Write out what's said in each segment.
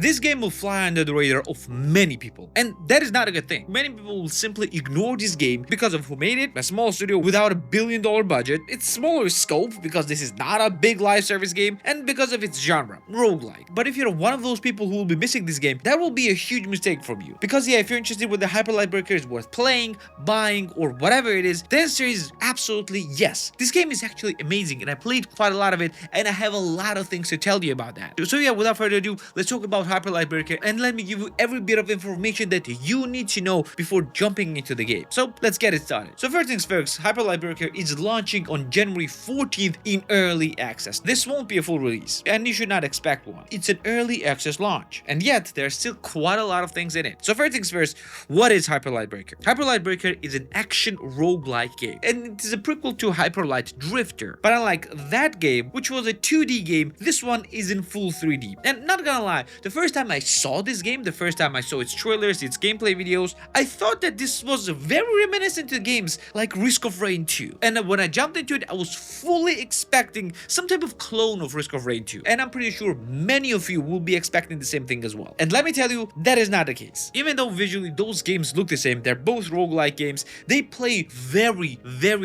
this game will fly under the radar of many people, and that is not a good thing. Many people will simply ignore this game because of who made it, a small studio without $1 billion budget, its smaller scope because this is not a big live service game, and because of its genre, roguelike. But if you're one of those people who will be missing this game, that will be a huge mistake from you. Because yeah, if you're interested with the Hyper Light Breaker is worth playing, buying, or whatever it is, the answer is absolutely yes. This game is actually amazing, and I played quite a lot of it, and I have a lot of things to tell you about that. So yeah, without further ado, let's talk about Hyper Light Breaker, and let me give you every bit of information that you need to know before jumping into the game. So let's get it started. So first things first, Hyper Light Breaker is launching on January 14th in early access. This won't be a full release, and you should not expect one. It's an early access launch, and yet there's still quite a lot of things in it. So first things first, what is Hyper Light Breaker? Hyper Light Breaker is an action roguelike game, and it is a prequel to Hyper Light Drifter. But unlike that game, which was a 2D game, this one is in full 3D. And not gonna lie, the first time I saw this game, the first time I saw its trailers, its gameplay videos, I thought that this was very reminiscent to games like Risk of Rain 2. And when I jumped into it, I was fully expecting some type of clone of Risk of Rain 2. And I'm pretty sure many of you will be expecting the same thing as well. And let me tell you, that is not the case. Even though visually those games look the same, they're both roguelike games, they play very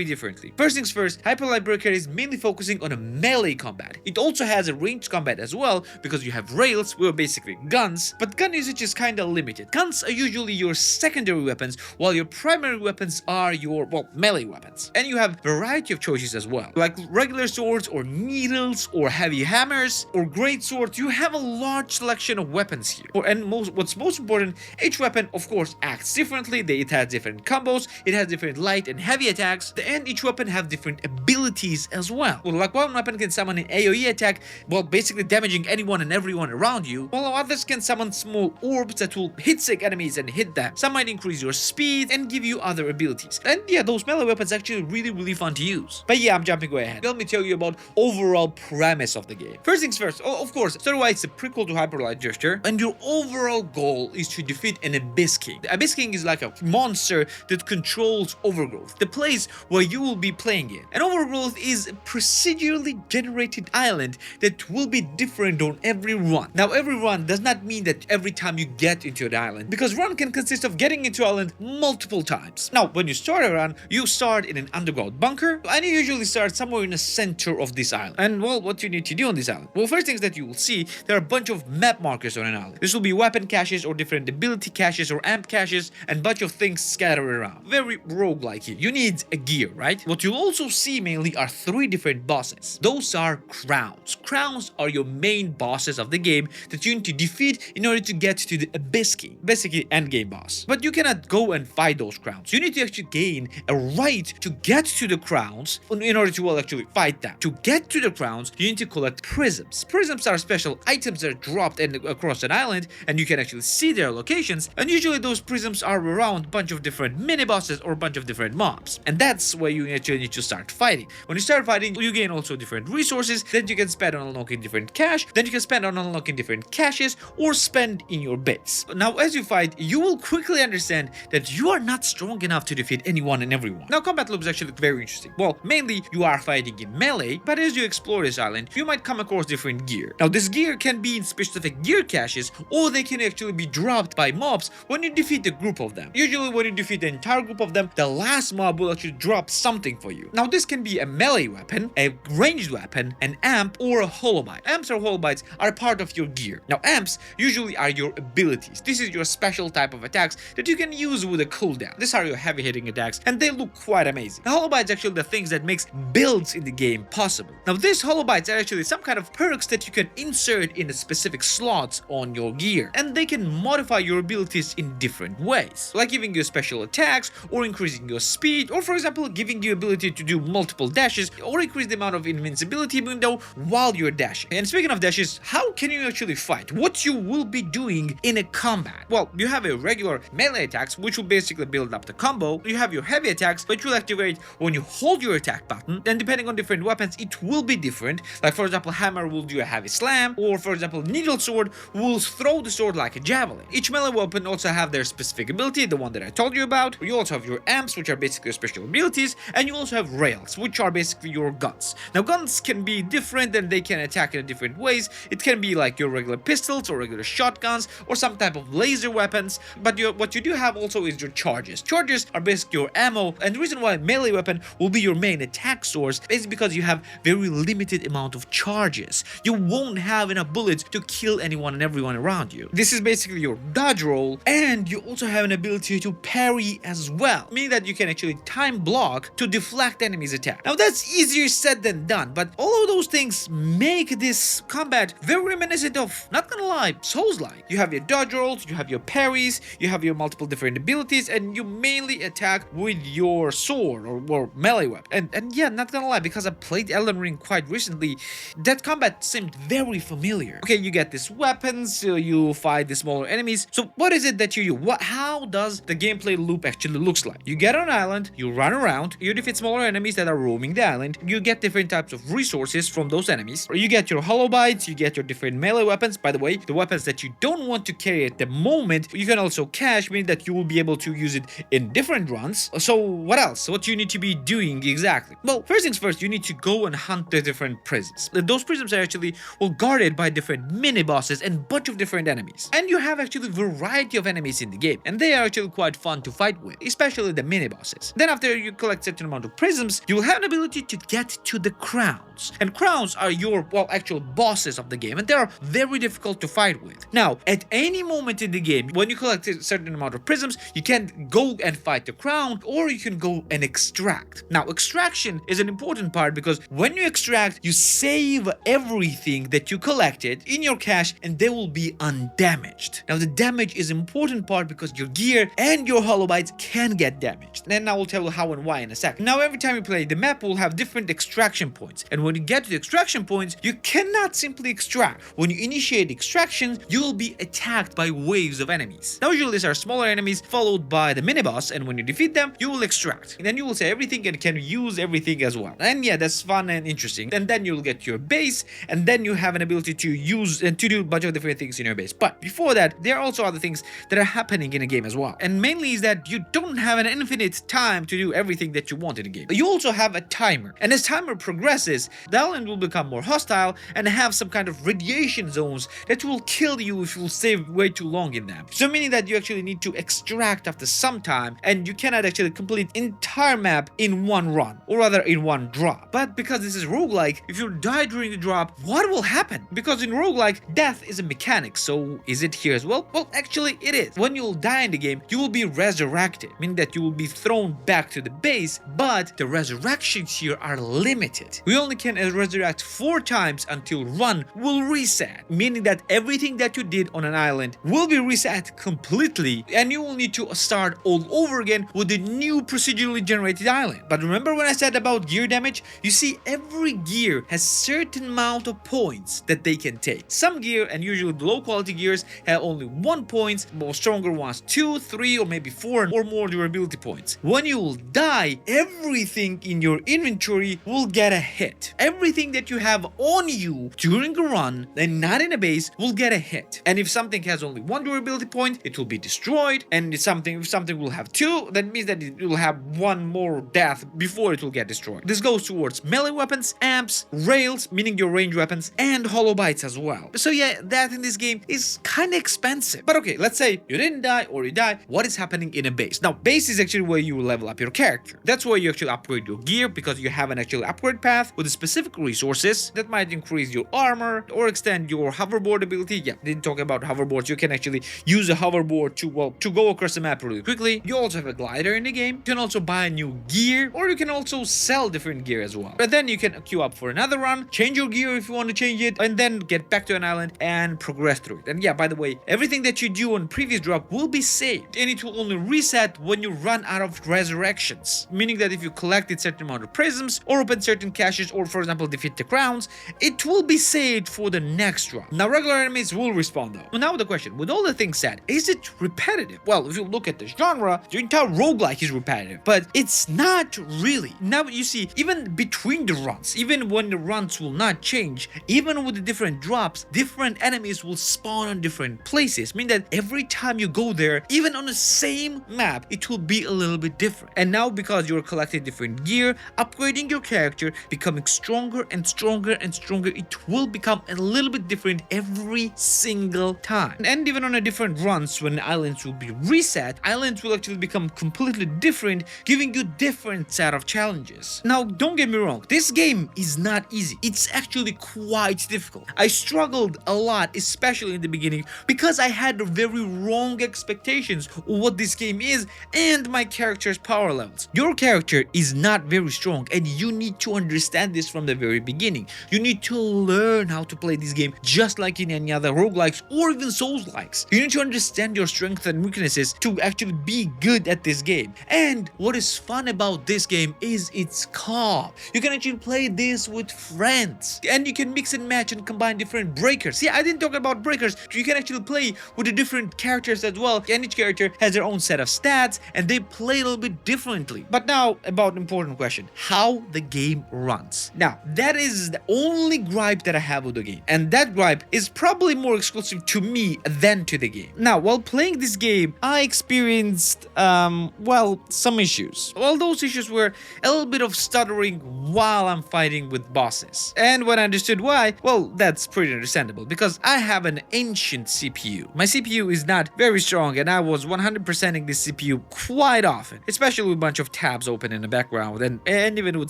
differently. First things first, Hyper Light Breaker is mainly focusing on a melee combat. It also has a ranged combat as well, because you have rails, which are basically guns, but gun usage is kinda limited. Guns are usually your secondary weapons, while your primary weapons are your, well, melee weapons. And you have variety of choices as well, like regular swords, or needles, or heavy hammers, or great swords. You have a large selection of weapons here. And what's most important, each weapon, of course, acts differently. It has different combos, it has different light and heavy attacks, and each weapon have different abilities as well. Like one weapon can summon an AoE attack, well, basically damaging anyone and everyone around you, while others can summon small orbs that will hit sick enemies and hit them. Some might increase your speed and give you other abilities. And yeah, those melee weapons actually really fun to use. But yeah, I'm jumping way ahead. Let me tell you about overall premise of the game. First things first, of course, story-wise, it's a prequel to Hyper Light Drifter, and your overall goal is to defeat an Abyss King. The Abyss King is like a monster that controls Overgrowth, the place where you will be playing in. And Overgrowth is a procedurally generated island that will be different on every run. Now, every run does not mean that every time you get into the island, because run can consist of getting into island multiple times. Now, when you start a run, you start in an underground bunker, and you usually start somewhere in the center of this island. And well, what you need to do on this island? Well, first things that you will see, there are a bunch of map markers on an island. This will be weapon caches, or different ability caches, or amp caches, and bunch of things scattered around. Very roguelike here. You need a gear, right? What you'll also see mainly are 3 different bosses. Those are crowns. Crowns are your main bosses of the game that you need to defeat in order to get to the Abyss King, basically endgame boss. But you cannot go and fight those crowns. You need to actually gain a right to get to the crowns in order to, well, actually fight them. To get to the crowns, you need to collect prisms. Prisms are special items that are dropped across an island, and you can actually see their locations, and usually those prisms are around a bunch of different mini bosses or a bunch of different mobs. And that's where you actually need to start fighting. When you start fighting, you gain also different resources that you can spend on unlocking different cash, then you can spend on unlocking different caches, or spend in your base. Now, as you fight, you will quickly understand that you are not strong enough to defeat anyone and everyone. Now, combat loops actually look very interesting. Well, mainly you are fighting in melee, but as you explore this island, you might come across different gear. Now, this gear can be in specific gear caches, or they can actually be dropped by mobs when you defeat a group of them. Usually when you defeat the entire group of them, the last mob will actually drop something for you. Now, this can be a melee weapon, a ranged weapon, an amp, or a holobite. Amps or holobites are part of your gear. Now, amps usually are your abilities. This is your special type of attacks that you can use with a cooldown. These are your heavy hitting attacks, and they look quite amazing. The holobites are actually the things that makes builds in the game possible. Now, these holobites are actually some kind of perks that you can insert in the specific slots on your gear, and they can modify your abilities in different ways, like giving you special attacks, or increasing your speed, or for example giving you ability to do multiple dashes, or increase the amount of invincibility window while you're dashing. And speaking of dashes, how can you actually fight? What you will be doing in a combat? Well, you have a regular melee attacks, which will basically build up the combo. You have your heavy attacks, which will activate when you hold your attack button, and depending on different weapons, it will be different. Like for example, hammer will do a heavy slam, or for example, needle sword will throw the sword like a javelin. Each melee weapon also have their specific ability, the one that I told you about. You also have your amps, which are basically your special abilities, and you also have rails, which are basically your guns. Now, guns can be different and they can attack in different ways. It can be like your regular pistol pistols or regular shotguns or some type of laser weapons, but what you do have also is your charges. Charges are basically your ammo, and the reason why melee weapon will be your main attack source is because you have very limited amount of charges. You won't have enough bullets to kill anyone and everyone around you. This is basically your dodge roll, and you also have an ability to parry as well, meaning that you can actually time block to deflect enemies' attack. Now that's easier said than done, but all of those things make this combat very reminiscent of, not gonna lie, Souls-like. You have your dodge rolls, you have your parries, you have your multiple different abilities, and you mainly attack with your sword or melee weapon. And yeah, not gonna lie, because I played Elden Ring quite recently, that combat seemed very familiar. Okay, you get these weapons, you fight the smaller enemies. So what is it that you do? How does the gameplay loop actually looks like? You get on an island, you run around, you defeat smaller enemies that are roaming the island, you get different types of resources from those enemies, or you get your hollow bites, you get your different melee weapons. By the way, the weapons that you don't want to carry at the moment, you can also cache, meaning that you will be able to use it in different runs. So what else? What you need to be doing exactly? Well, first things first, you need to go and hunt the different prisons. Those prisons are actually guarded by different mini bosses and bunch of different enemies. And you have actually a variety of enemies in the game, and they are actually quite fun to fight with, especially the mini bosses. Then after you collect certain amount of prisms, you will have an ability to get to the crowns. And crowns are your, well, actual bosses of the game, and they are very difficult to fight with. Now, at any moment in the game, when you collect a certain amount of prisms, you can go and fight the crown, or you can go and extract. Now, extraction is an important part because when you extract, you save everything that you collected in your cache, and they will be undamaged. Now, the damage is an important part because your gear and your hollow bites can get damaged. And I will tell you how and why in a second. Now, every time you play, the map will have different extraction points, and when you get to the extraction points, you cannot simply extract. When you initiate extraction, you will be attacked by waves of enemies. Now, usually these are smaller enemies followed by the mini boss, and when you defeat them, you will extract. And then you will say everything and can use everything as well. And yeah, that's fun and interesting. And then you'll get your base, and then you have an ability to use and to do a bunch of different things in your base. But before that, there are also other things that are happening in a game as well. And mainly is that you don't have an infinite time to do everything that you want in a game. You also have a timer, and as timer progresses, the island will become more hostile and have some kind of radiation zones that will kill you if you stay way too long in them. So meaning that you actually need to extract after some time, and you cannot actually complete entire map in one run, or rather in one drop. But because this is roguelike, if you die during the drop, what will happen? Because in roguelike, death is a mechanic, so is it here as well? Well, actually it is. When you'll die in the game, you will be resurrected, meaning that you will be thrown back to the base, but the resurrections here are limited. We only can resurrect 4 times until run will reset, meaning that everything that you did on an island will be reset completely, and you will need to start all over again with a new procedurally generated island. But remember when I said about gear damage? You see, every gear has certain amount of points that they can take. Some gear, and usually the low quality gears, have only 1 point, more stronger ones 2, 3, or maybe 4 or more durability points. When you will die, everything in your inventory will get a hit. Everything that you have on you during a run and not in a base will get a hit. And if something has only 1 durability point, it will be destroyed. And if something will have 2, that means that it will have 1 more death before it will get destroyed. This goes towards melee weapons, amps, rails, meaning your range weapons, and hollow bites as well. So yeah, that in this game is kind of expensive. But okay, let's say you didn't die or you die. What is happening in a base? Now, base is actually where you level up your character. That's where you actually upgrade your gear, because you have an actual upgrade path with specific resources that might increase your armor or extend your hoverboard ability. Yeah, didn't talk about hoverboards. You can actually use a hoverboard to go across the map really quickly. You also have a glider in the game. You can also buy new gear, or you can also sell different gear as well. But then you can queue up for another run, change your gear if you want to change it, and then get back to an island and progress through it. And yeah, by the way, everything that you do on previous drop will be saved, and it will only reset when you run out of resurrections, meaning that if you collected certain amount of prisms or open certain caches, or for example defeat the crowns, it will be saved for the next drop. Now, regular enemies will respawn though. Now the question, with all the things said, is it repetitive? Well, if you look at the genre, the entire roguelike is repetitive, but it's not really. Now you see, even between the runs, even when the runs will not change, even with the different drops, different enemies will spawn on different places, meaning that every time you go there, even on the same map, it will be a little bit different. And now, because you're collecting different gear, upgrading your character becoming stronger and stronger and stronger. It will become a little bit different every single time. And even on a different runs, when islands will be reset, islands will actually become completely different, giving you different set of challenges. Now, don't get me wrong, this game is not easy. It's actually quite difficult. I struggled a lot, especially in the beginning, because I had very wrong expectations of what this game is and my character's power levels. Your character is not very strong, and you need to understand this from the very beginning. You need to learn how to play this game just like in any other roguelikes or even Souls-likes. You need to understand your strengths and weaknesses to actually be good at this game. And what is fun about this game is it's co-op. You can actually play this with friends, and you can mix and match and combine different breakers. See, I didn't talk about breakers. You can actually play with the different characters as well, and each character has their own set of stats and they play a little bit differently. But now about an important question: how the game runs. Now, that is the only gripe that I have with the game, and that gripe is probably more exclusive to me than to the game. Now, while playing this game, I experienced well, some issues. Well, those issues were a little bit of stuttering while I'm fighting with bosses. And when I understood why, well, that's pretty understandable, because I have an ancient CPU. My CPU is not very strong, and I was 100%ing this CPU quite often, especially with a bunch of tabs open in the background and even with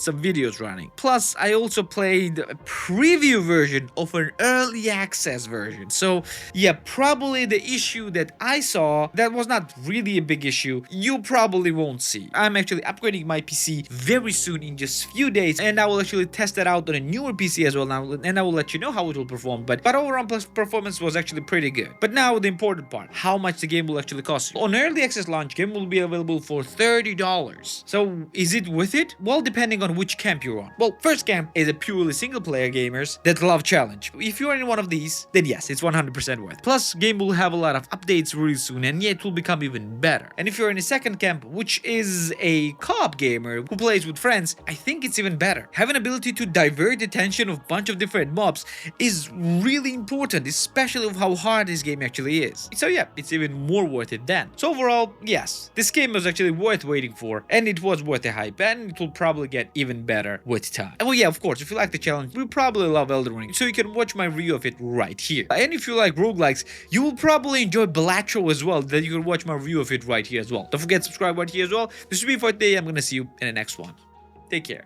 some videos running. Plus, I also played a preview version of an early access version. So yeah, probably the issue that I saw that was not really a big issue, you probably won't see. I'm actually upgrading my PC very soon, in just few days, and I will actually test that out on a newer PC as well now, and I will let you know how it will perform. But overall performance was actually pretty good. But now the important part: how much the game will actually cost you. On early access launch, game will be available for $30. So is it worth it? Well, depending on which camp you're on. Well, first camp is a purely single player gamers that love challenge. If you're in one of these, then yes, it's 100% worth. Plus, game will have a lot of updates really soon, and yet it will become even better. And if you're in a second camp, which is a co-op gamer who plays with friends, I think it's even better. Having ability to divert the attention of a bunch of different mobs is really important, especially with how hard this game actually is. So yeah, it's even more worth it then. So overall, yes, this game was actually worth waiting for, and it was worth the hype, and it will probably get even better with time. And well, yeah, of course, if you like the challenge, you probably love Elden Ring, so you can watch my review of it right here. And if you like roguelikes, you will probably enjoy Balatro as well, then you can watch my review of it right here as well. Don't forget to subscribe right here as well. This will be for today. I'm gonna see you in the next one. Take care.